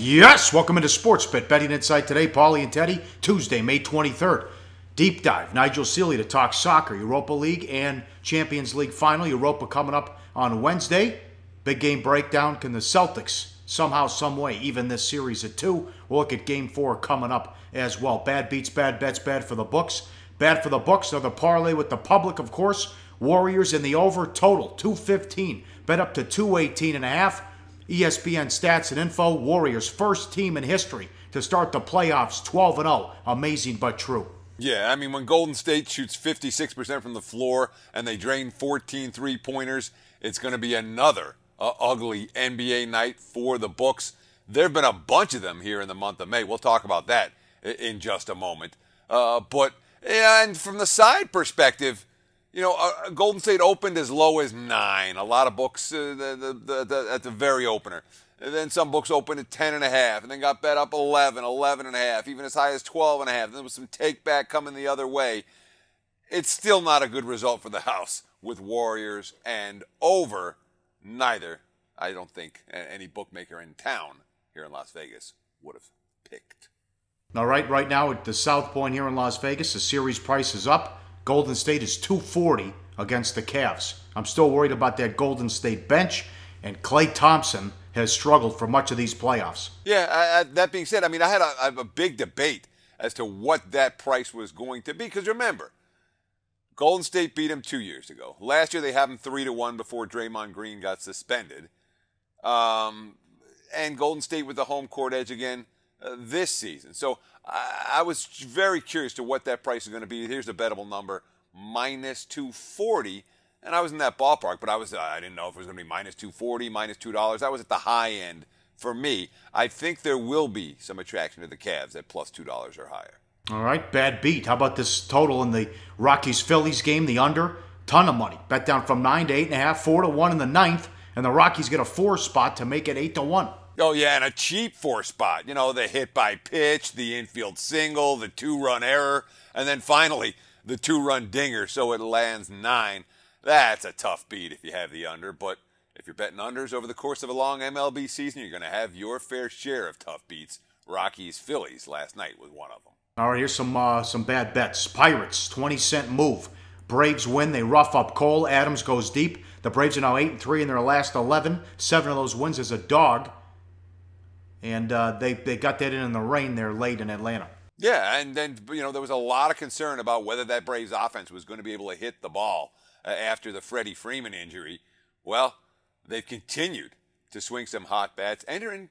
Yes, welcome into Sports Bet Betting Insight today. Pauly and Teddy Tuesday, May 23rd. Deep dive. Nigel Seeley to talk soccer, Europa League and Champions League final. Europa coming up on Wednesday. Big game breakdown. Can the Celtics somehow, some way, even this series at 2? We'll look at Game 4 coming up as well. Bad beats, bad bets, bad for the books. Bad for the books are the parlay with the public, of course. Warriors in the over total, 215. Bet up to 218.5. ESPN Stats and Info, Warriors first team in history to start the playoffs 12-0. Amazing but true. Yeah, I mean, when Golden State shoots 56% from the floor and they drain 14 three-pointers, it's going to be another ugly NBA night for the books. There have been a bunch of them here in the month of May. We'll talk about that in just a moment. But and from the side perspective, you know, Golden State opened as low as 9. A lot of books at the very opener. And then some books opened at 10.5, and then got bet up 11, 11.5, even as high as 12.5. And there was some take back coming the other way. It's still not a good result for the house with Warriors and over. Neither, I don't think, any bookmaker in town here in Las Vegas would have picked. All right, right now at the South Point here in Las Vegas, the series price is up. Golden State is 240 against the Cavs. I'm still worried about that Golden State bench, and Klay Thompson has struggled for much of these playoffs. Yeah, that being said, I mean, I had a big debate as to what that price was going to be. Because remember, Golden State beat him 2 years ago. Last year they had him 3-1 before Draymond Green got suspended. And Golden State with the home court edge again this season. So I was very curious to what that price is going to be. Here's the bettable number, minus 240. And I was in that ballpark, but I didn't know if it was going to be minus 240, minus $2. I was at the high end for me. I think there will be some attraction to the Cavs at plus $2 or higher. All right, bad beat. How about this total in the Rockies-Phillies game, the under? Ton of money. Bet down from 9 to 8.5, 4-1 in the ninth, and the Rockies get a 4 spot to make it 8-1. Oh, yeah, and a cheap 4 spot. You know, the hit by pitch, the infield single, the 2-run error, and then finally the 2-run dinger, so it lands 9. That's a tough beat if you have the under, but if you're betting unders over the course of a long MLB season, you're going to have your fair share of tough beats. Rockies-Phillies last night was one of them. All right, here's some bad bets. Pirates, 20-cent move. Braves win. They rough up Cole. Adams goes deep. The Braves are now 8-3 in their last 11. 7 of those wins as a dog. And they got that in the rain there late in Atlanta. Yeah, and then, you know, there was a lot of concern about whether that Braves offense was going to be able to hit the ball after the Freddie Freeman injury. Well, they've continued to swing some hot bats. Ender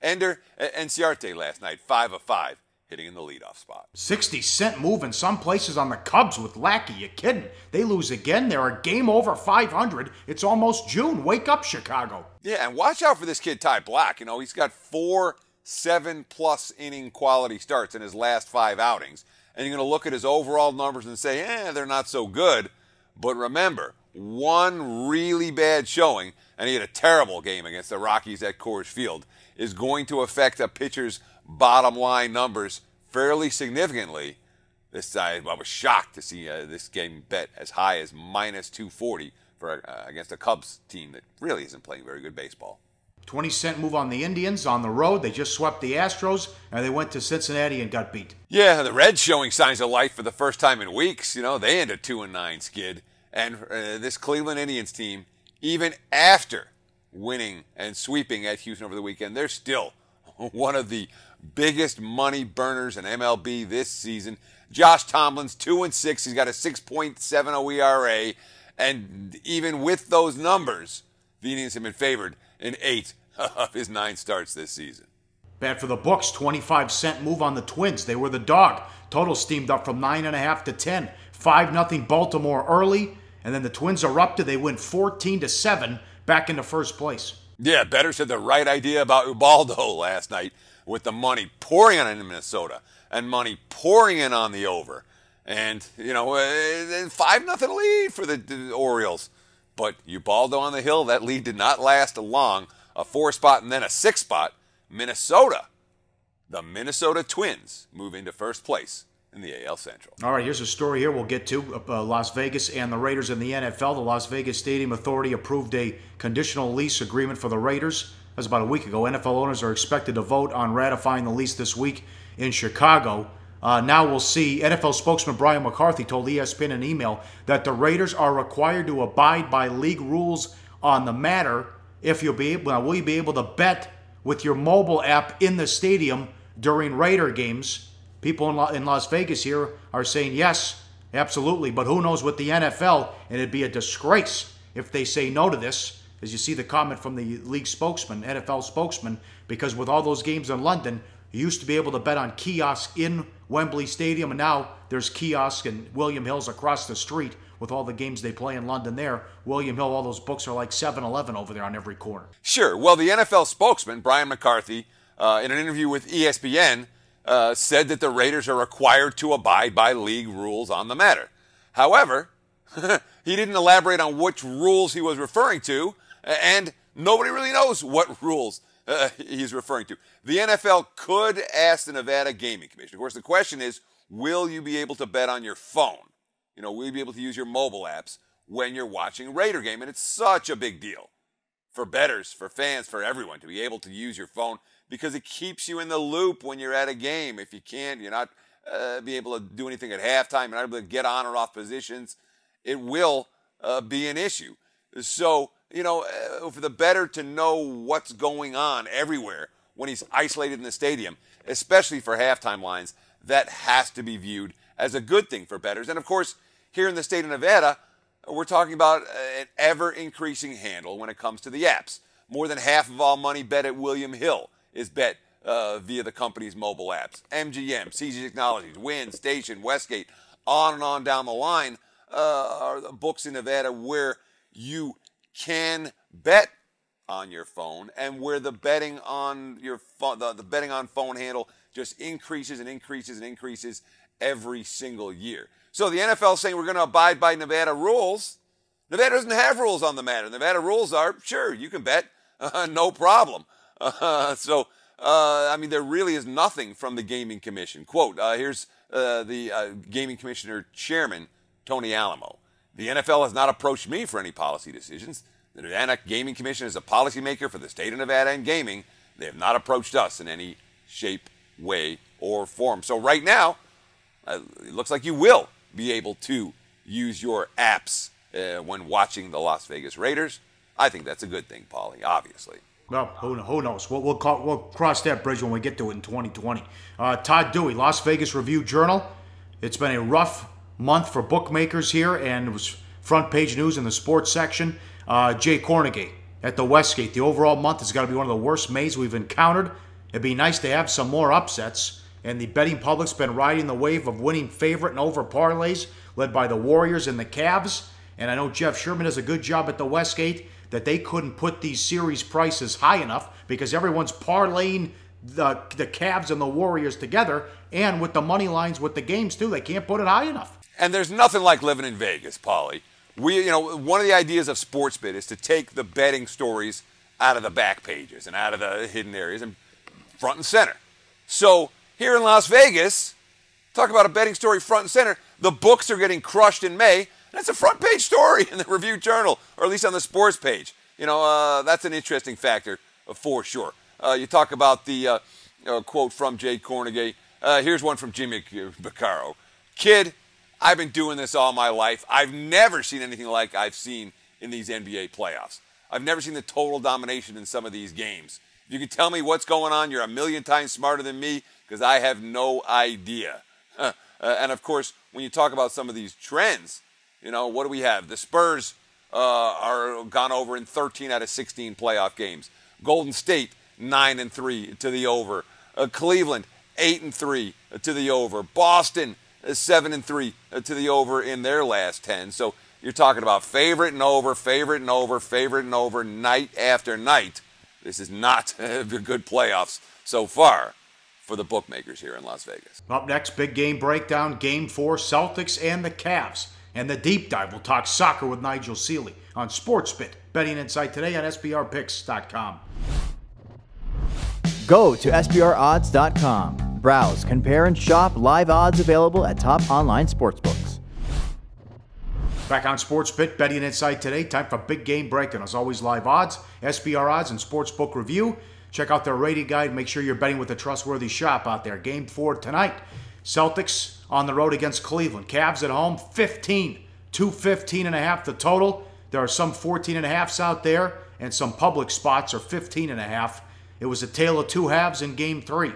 Enciarte last night, 5 of 5, hitting in the leadoff spot. 60-cent move in some places on the Cubs with Lackey. You kidding? They lose again. They're a game over 500. It's almost June. Wake up, Chicago. Yeah, and watch out for this kid, Ty Black. You know, he's got 4 7+ inning quality starts in his last 5 outings. And you're going to look at his overall numbers and say, they're not so good. But remember, one really bad showing, and he had a terrible game against the Rockies at Coors Field, is going to affect a pitcher's bottom line numbers fairly significantly. I was shocked to see this game bet as high as minus 240 for against a Cubs team that really isn't playing very good baseball. 20-cent move on the Indians on the road. They just swept the Astros, and they went to Cincinnati and got beat. Yeah, the Reds showing signs of life for the first time in weeks. You know, they end a 2-9 skid. And this Cleveland Indians team, even after winning and sweeping at Houston over the weekend, they're still one of the biggest money burners in MLB this season. Josh Tomlin's 2-6. He's got a 6.70 ERA. And even with those numbers, the Indians have been favored in 8 of his 9 starts this season. Bad for the books. 25-cent move on the Twins. They were the dog. Total steamed up from 9.5 to 10. 5-0 Baltimore early. And then the Twins erupted. They went 14-7 back into first place. Yeah, bettors had the right idea about Ubaldo last night with the money pouring in Minnesota and money pouring in on the over. And, you know, 5-0 lead for the Orioles. But Ubaldo on the hill, that lead did not last long. A 4 spot and then a 6 spot. Minnesota, the Minnesota Twins, move into first place in the AL Central. All right, here's a story here we'll get to. Las Vegas and the Raiders in the NFL. The Las Vegas Stadium Authority approved a conditional lease agreement for the Raiders. was about a week ago, NFL owners are expected to vote on ratifying the lease this week in Chicago. Now we'll see. NFL spokesman Brian McCarthy told ESPN in an email that the Raiders are required to abide by league rules on the matter. If you'll be able, will you be able to bet with your mobile app in the stadium during Raider games? People in Las Vegas here are saying yes, absolutely. But who knows with the NFL? And it'd be a disgrace if they say no to this. As you see the comment from the league spokesman, NFL spokesman, because with all those games in London, you used to be able to bet on kiosks in Wembley Stadium, and now there's kiosks in William Hill's across the street with all the games they play in London there. William Hill, all those books are like 7-Eleven over there on every corner. Sure. Well, the NFL spokesman, Brian McCarthy, in an interview with ESPN, said that the Raiders are required to abide by league rules on the matter. However, he didn't elaborate on which rules he was referring to, and nobody really knows what rules he's referring to. The NFL could ask the Nevada Gaming Commission. Of course, the question is, will you be able to bet on your phone? Will you be able to use your mobile apps when you're watching a Raider game? And it's such a big deal for bettors, for fans, for everyone to be able to use your phone because it keeps you in the loop when you're at a game. If you can't, you're not be able to do anything at halftime, you're not able to get on or off positions, it will be an issue. So, for the bettor to know what's going on everywhere when he's isolated in the stadium, especially for halftime lines, that has to be viewed as a good thing for bettors. And of course, here in the state of Nevada, we're talking about an ever-increasing handle when it comes to the apps. More than half of all money bet at William Hill is bet via the company's mobile apps. MGM, CG Technologies, Wynn, Station, Westgate, on and on down the line are the books in Nevada where you can bet on your phone and where the betting on your phone, the betting on phone handle just increases and increases and increases every single year. So the NFL is saying we're going to abide by Nevada rules. Nevada doesn't have rules on the matter. Nevada rules are, sure, you can bet, no problem. There really is nothing from the Gaming Commission. Quote, here's the Gaming Commissioner Chairman, Tony Alamo. The NFL has not approached me for any policy decisions. The Nevada Gaming Commission is a policymaker for the state of Nevada and gaming. They have not approached us in any shape, way, or form. So right now, it looks like you will be able to use your apps when watching the Las Vegas Raiders. I think that's a good thing, Pauly, obviously. Well, who knows? We'll cross that bridge when we get to it in 2020. Todd Dewey, Las Vegas Review-Journal. It's been a rough month for bookmakers here, and it was front page news in the sports section. Jay Cornegay at the Westgate. The overall month has got to be one of the worst Mays we've encountered. It'd be nice to have some more upsets. And the betting public's been riding the wave of winning favorite and over parlays, led by the Warriors and the Cavs. And I know Jeff Sherman does a good job at the Westgate that they couldn't put these series prices high enough because everyone's parlaying the Cavs and the Warriors together, and with the money lines with the games too, they can't put it high enough. And there's nothing like living in Vegas, Pauly. One of the ideas of SportsBit is to take the betting stories out of the back pages and out of the hidden areas and front and center. So here in Las Vegas, talk about a betting story front and center. The books are getting crushed in May. That's a front page story in the Review-Journal, or at least on the sports page. That's an interesting factor for sure. You talk about the quote from Jay Cornegay. Here's one from Jimmy Vaccaro. Kid, I've been doing this all my life. I've never seen anything like I've seen in these NBA playoffs. I've never seen the total domination in some of these games. If you can tell me what's going on, you're a million times smarter than me because I have no idea. And of course, when you talk about some of these trends, what do we have? The Spurs are gone over in 13 out of 16 playoff games. Golden State, 9-3 to the over. Cleveland, 8-3 to the over. Boston, 7-3 to the over in their last 10. So you're talking about favorite and over, favorite and over, favorite and over, night after night. This is not good playoffs so far for the bookmakers here in Las Vegas. Up next, big game breakdown, Game 4, Celtics and the Cavs. And the deep dive, we'll talk soccer with Nigel Seeley on SportsBit. Betting Insight today on SBRPicks.com. Go to SBROdds.com. Browse, compare, and shop live odds available at top online sportsbooks. Back on Sportsbet, betting insight today. Time for big game breakdown. As always, live odds, SBR odds, and sportsbook review. Check out their rating guide. Make sure you're betting with a trustworthy shop out there. Game 4 tonight. Celtics on the road against Cleveland. Cavs at home, 15. 215.5 the total. There are some 14.5s out there, and some public spots are 15.5. It was a tale of two halves in Game 3.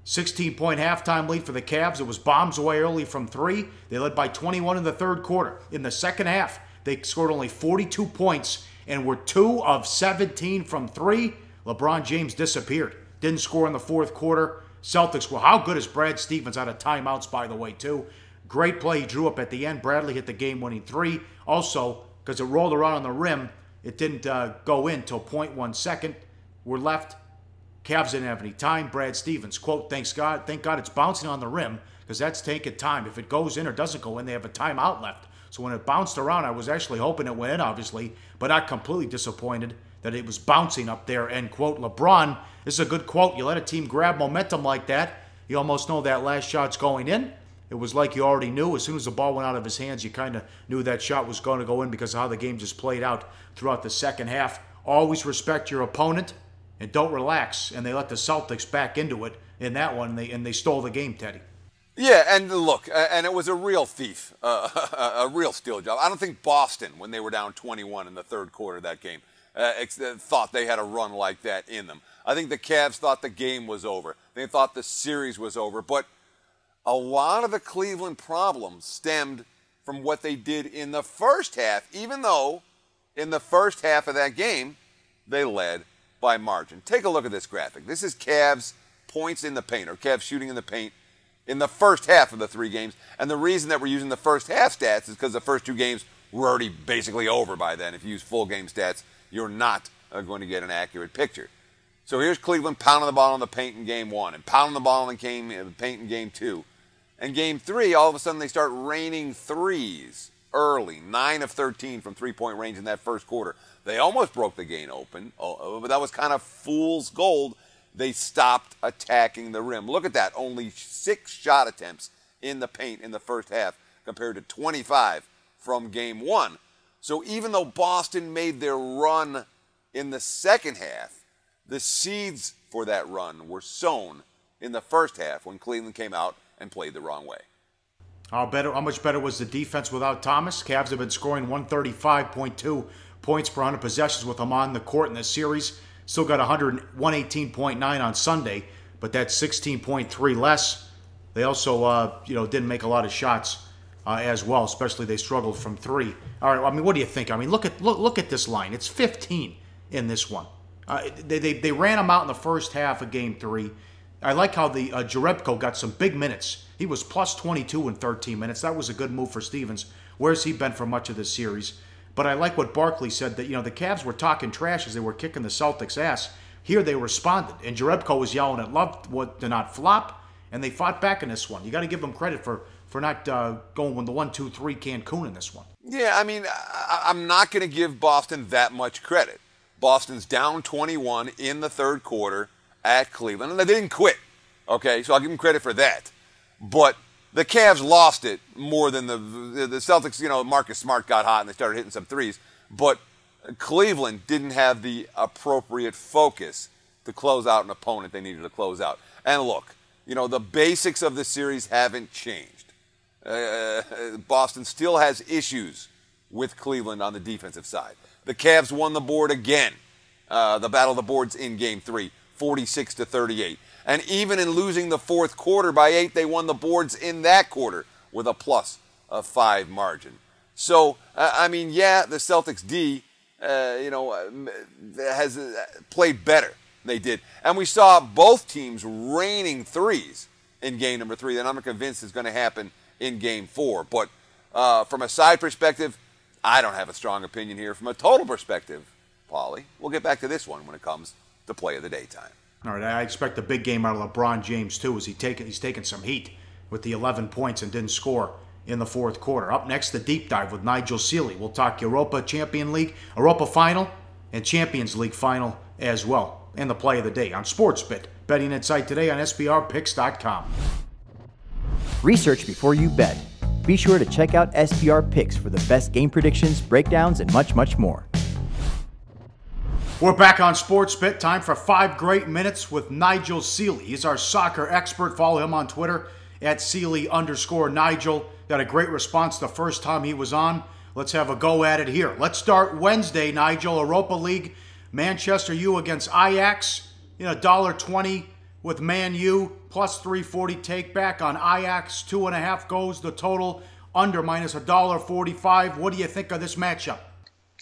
16-point halftime lead for the Cavs. It was bombs away early from 3. They led by 21 in the third quarter. In the second half, they scored only 42 points and were 2 of 17 from 3. LeBron James disappeared. Didn't score in the fourth quarter. Celtics, well, how good is Brad Stevens out of timeouts, by the way, too? Great play he drew up at the end. Bradley hit the game-winning 3. Also, because it rolled around on the rim, it didn't go in till 0.1 second. We're left. Cavs didn't have any time. Brad Stevens, quote, thank God it's bouncing on the rim, because that's taking time. If it goes in or doesn't go in, they have a timeout left. So when it bounced around, I was actually hoping it went in, obviously, but not completely disappointed that it was bouncing up there, end quote. LeBron, this is a good quote. You let a team grab momentum like that, you almost know that last shot's going in. It was like you already knew. As soon as the ball went out of his hands, you kind of knew that shot was going to go in because of how the game just played out throughout the second half. Always respect your opponent. And don't relax, and they let the Celtics back into it in that one, and they stole the game, Teddy. Yeah, and look, and it was a real thief, a real steal job. I don't think Boston, when they were down 21 in the third quarter of that game, thought they had a run like that in them. I think the Cavs thought the game was over. They thought the series was over. But a lot of the Cleveland problems stemmed from what they did in the first half, even though in the first half of that game, they led by margin. Take a look at this graphic. This is Cavs points in the paint, or Cavs shooting in the paint in the first half of the 3 games. And the reason that we're using the first half stats is because the first 2 games were already basically over by then. If you use full game stats, you're not going to get an accurate picture. So here's Cleveland pounding the ball in the paint in Game 1 and pounding the ball in the paint in Game 2. And Game 3, all of a sudden they start raining threes early, 9 of 13 from three-point range in that first quarter. They almost broke the game open, but that was kind of fool's gold. They stopped attacking the rim. Look at that, only 6 shot attempts in the paint in the first half compared to 25 from Game 1. So even though Boston made their run in the second half, the seeds for that run were sown in the first half when Cleveland came out and played the wrong way. How much better was the defense without Thomas? Cavs have been scoring 135.2 points per 100 possessions with him on the court in this series. Still got 118.9 on Sunday, but that's 16.3 less. They also, didn't make a lot of shots as well. Especially they struggled from 3. All right, I mean, what do you think? I mean, look at this line. It's 15 in this one. They ran him out in the first half of Game 3. I like how the Jerebko got some big minutes. He was plus 22 in 13 minutes. That was a good move for Stevens. Where's he been for much of this series? But I like what Barkley said, that the Cavs were talking trash as they were kicking the Celtics' ass. Here they responded, and Jerebko was yelling at Love to not flop, and they fought back in this one. You got to give them credit for not going with the 1-2-3 Cancun in this one. Yeah, I mean, I'm not going to give Boston that much credit. Boston's down 21 in the third quarter at Cleveland, and they didn't quit. Okay, so I'll give them credit for that. But the Cavs lost it more than the Celtics. Marcus Smart got hot and they started hitting some threes. But Cleveland didn't have the appropriate focus to close out an opponent they needed to close out. And look, the basics of the series haven't changed. Boston still has issues with Cleveland on the defensive side. The Cavs won the board again. The battle of the boards in Game 3, 46-38. And even in losing the fourth quarter by 8, they won the boards in that quarter with a +5 margin. So, the Celtics D, has played better. They did. And we saw both teams raining threes in Game number 3 that I'm convinced is going to happen in Game 4. But from a side perspective, I don't have a strong opinion here. From a total perspective, Pauly, we'll get back to this one when it comes to play of the daytime. All right, I expect a big game out of LeBron James, too, as he's taking some heat with the 11 points and didn't score in the fourth quarter. Up next, the deep dive with Nigel Seeley. We'll talk Europa Final, and Champions League Final as well, and the play of the day on SportsBet. Betting Insight today on SBRPicks.com. Research before you bet. Be sure to check out SBR Picks for the best game predictions, breakdowns, and much, much more. We're back on SportsBit. Time for 5 great minutes with Nigel Seeley. He's our soccer expert. Follow him on Twitter at Seeley_Nigel. Got a great response the first time he was on. Let's have a go at it here. Let's start Wednesday, Nigel. Europa League, Manchester U against Ajax. $1.20 with Man U, plus 340 take back on Ajax. 2.5 goes the total, under minus $1.45. What do you think of this matchup?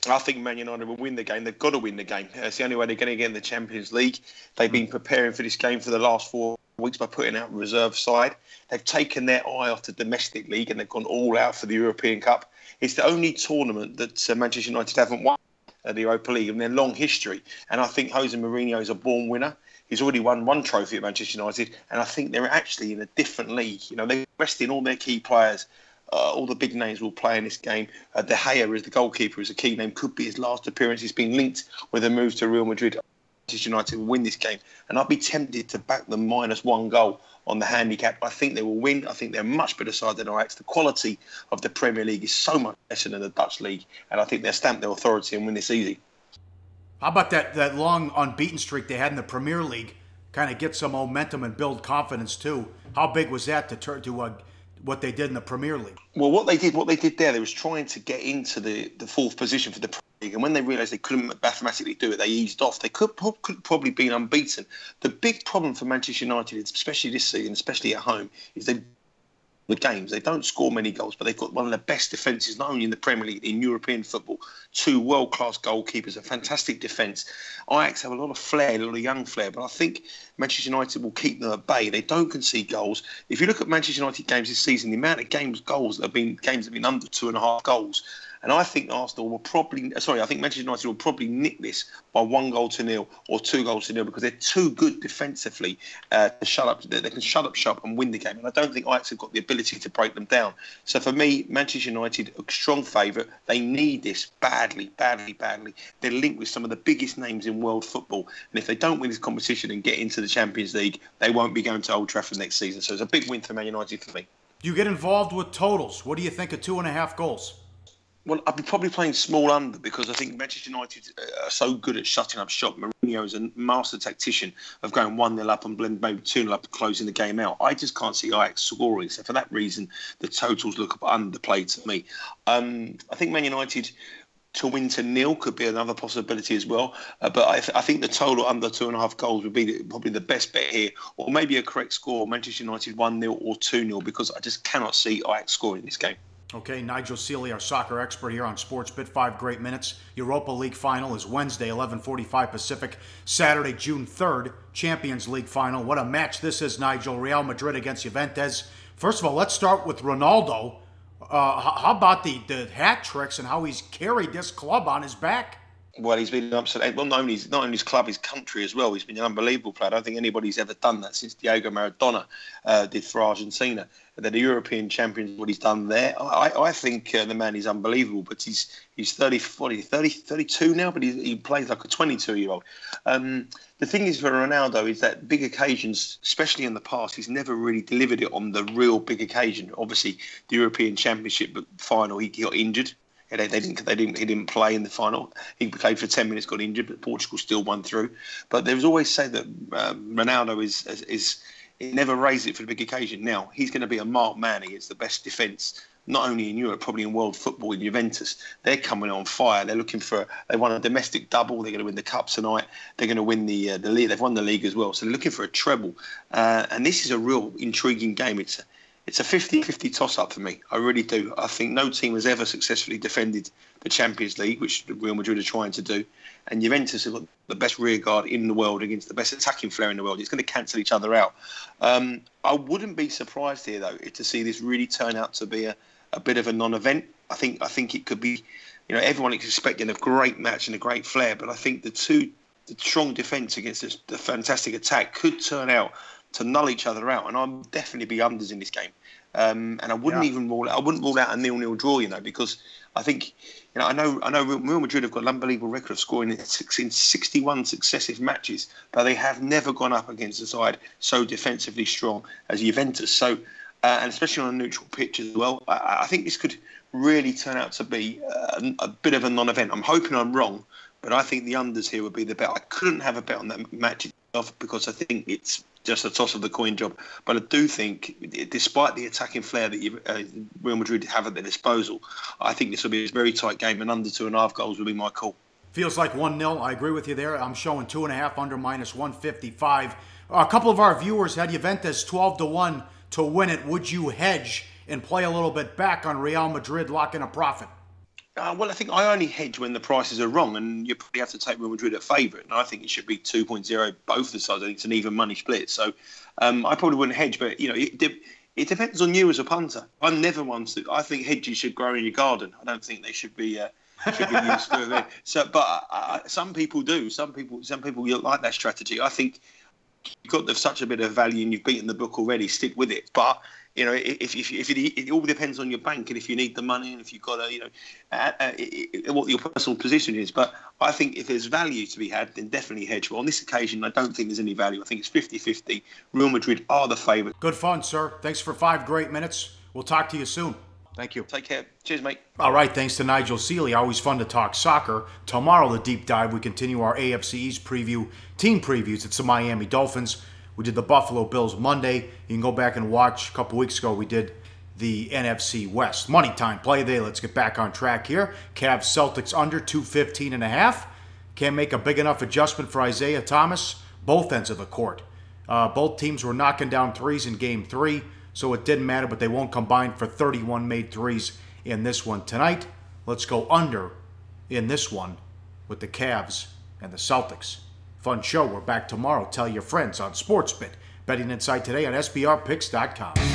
I think Man United will win the game. They've got to win the game. It's the only way they're going to get in the Champions League. They've been preparing for this game for the last 4 weeks by putting out a reserve side. They've taken their eye off the domestic league and they've gone all out for the European Cup. It's the only tournament that Manchester United haven't won, the Europa League, in their long history. And I think Jose Mourinho is a born winner. He's already won 1 trophy at Manchester United, and I think they're actually in a different league. They're resting all their key players. All the big names will play in this game. De Gea is the goalkeeper, is a key name. Could be his last appearance. He's been linked with a move to Real Madrid. Manchester United will win this game. And I'd be tempted to back them -1 goal on the handicap. I think they will win. I think they're a much better side than Ajax. The quality of the Premier League is so much better than the Dutch league. And I think they'll stamp their authority and win this easy. How about that long unbeaten streak they had in the Premier League? Kind of get some momentum and build confidence too. How big was that to what they did in the Premier League? Well, what they did there, they was trying to get into the 4th position for the Premier League, and when they realised they couldn't mathematically do it, they eased off. They could probably been unbeaten. The big problem for Manchester United, especially this season, especially at home, is the games. They don't score many goals, but they've got one of the best defences, not only in the Premier League, in European football. 2 world-class goalkeepers, a fantastic defence. Ajax have a lot of flair, a lot of young flair, but I think Manchester United will keep them at bay. They don't concede goals. If you look at Manchester United games this season, the amount of games that have been under 2.5 goals. And I think Manchester United will probably nick this by 1-0 or 2-0 because they're too good defensively to shut up. They can shut up shop and win the game. And I don't think Ajax have got the ability to break them down. So for me, Manchester United, a strong favourite. They need this badly. They're linked with some of the biggest names in world football. And if they don't win this competition and get into the Champions League, they won't be going to Old Trafford next season. So it's a big win for Man United for me. You get involved with totals. What do you think of 2.5 goals? Well, I'd be probably playing small under because I think Manchester United are so good at shutting up shop. Mourinho is a master tactician of going 1-0 up and maybe 2-0 up and closing the game out. I just can't see Ajax scoring. So for that reason, the totals look underplayed to me. I think Man United to win to 0 could be another possibility as well. But I think the total under 2.5 goals would be probably the best bet here. Or maybe a correct score, Manchester United 1-0 or 2-0, because I just cannot see Ajax scoring this game. Okay, Nigel Seeley, our soccer expert here on SportsBit. 5 great minutes. Europa League final is Wednesday, 11:45 Pacific. Saturday, June 3rd, Champions League final. What a match this is, Nigel. Real Madrid against Juventus. First of all, let's start with Ronaldo. How about the hat tricks and how he's carried this club on his back? Well, he's been absolutely, not only his club, his country as well. He's been an unbelievable player. I don't think anybody's ever done that since Diego Maradona did for Argentina. They're the European champions, what he's done there. I think the man is unbelievable, but he's 32 now, but he plays like a 22-year-old. The thing is for Ronaldo is that big occasions, especially in the past, he's never really delivered it on the real big occasion. Obviously, the European Championship final, he got injured. He didn't play in the final. He played for 10 minutes, got injured, but Portugal still won through. But there was always said that Ronaldo is he never raised it for the big occasion. Now, he's going to be a marked man against the best defence, not only in Europe, probably in world football, in Juventus. They're coming on fire. They won a domestic double. They're going to win the cup tonight. They're going to win the league. They've won the league as well. So they're looking for a treble. And this is a real intriguing game. It's a 50-50 toss-up for me. I really do. I think no team has ever successfully defended the Champions League, which Real Madrid are trying to do. And Juventus have got the best rear guard in the world against the best attacking flair in the world. It's going to cancel each other out. I wouldn't be surprised here, though, to see this really turn out to be a bit of a non-event. I think it could be, everyone is expecting a great match and a great flair, but I think the strong defence against the fantastic attack could turn out to null each other out, and I'll definitely be unders in this game. And I wouldn't even rule out a 0-0 draw, because I think, I know Real Madrid have got an unbelievable record of scoring in 61 successive matches, but they have never gone up against a side so defensively strong as Juventus. So and especially on a neutral pitch as well. I think this could really turn out to be a bit of a non-event. I'm hoping I'm wrong, but I think the unders here would be the bet. I couldn't have a bet on that match itself because I think it's just a toss of the coin job. But I do think, despite the attacking flair that Real Madrid have at their disposal, I think this will be a very tight game, and under 2.5 goals will be my call. Feels like 1-0. I agree with you there. I'm showing 2.5 under -155. A couple of our viewers had Juventus 12-1 to win it. Would you hedge and play a little bit back on Real Madrid, lock in a profit? Well, I think I only hedge when the prices are wrong, and you probably have to take Real Madrid at favourite. And I think it should be 2.0 both the sides. I think it's an even money split. So I probably wouldn't hedge, but it depends on you as a punter. I'm never one to. I think hedges should grow in your garden. I don't think they should be used for event. So, but some people do. Some people like that strategy. I think you've got such a bit of value and you've beaten the book already. Stick with it, but. If it all depends on your bank and if you need the money and if you've got what your personal position is. But I think if there's value to be had, then definitely hedge. But on this occasion, I don't think there's any value. I think it's 50-50. Real Madrid are the favourite. Good fun, sir. Thanks for 5 great minutes. We'll talk to you soon. Thank you. Take care. Cheers, mate. All right, thanks to Nigel Seeley. Always fun to talk soccer. Tomorrow, the deep dive, we continue our AFC East preview, team previews. It's the Miami Dolphins. We did the Buffalo Bills Monday. You can go back and watch. A couple weeks ago, we did the NFC West. Money time, play day. Let's get back on track here. Cavs Celtics under 215.5. Can't make a big enough adjustment for Isaiah Thomas. Both ends of the court. Both teams were knocking down threes in Game 3, so it didn't matter, but they won't combine for 31 made threes in this one tonight. Let's go under in this one with the Cavs and the Celtics. Fun show. We're back tomorrow. Tell your friends on SportsBit. Betting Insight today on SBRPicks.com.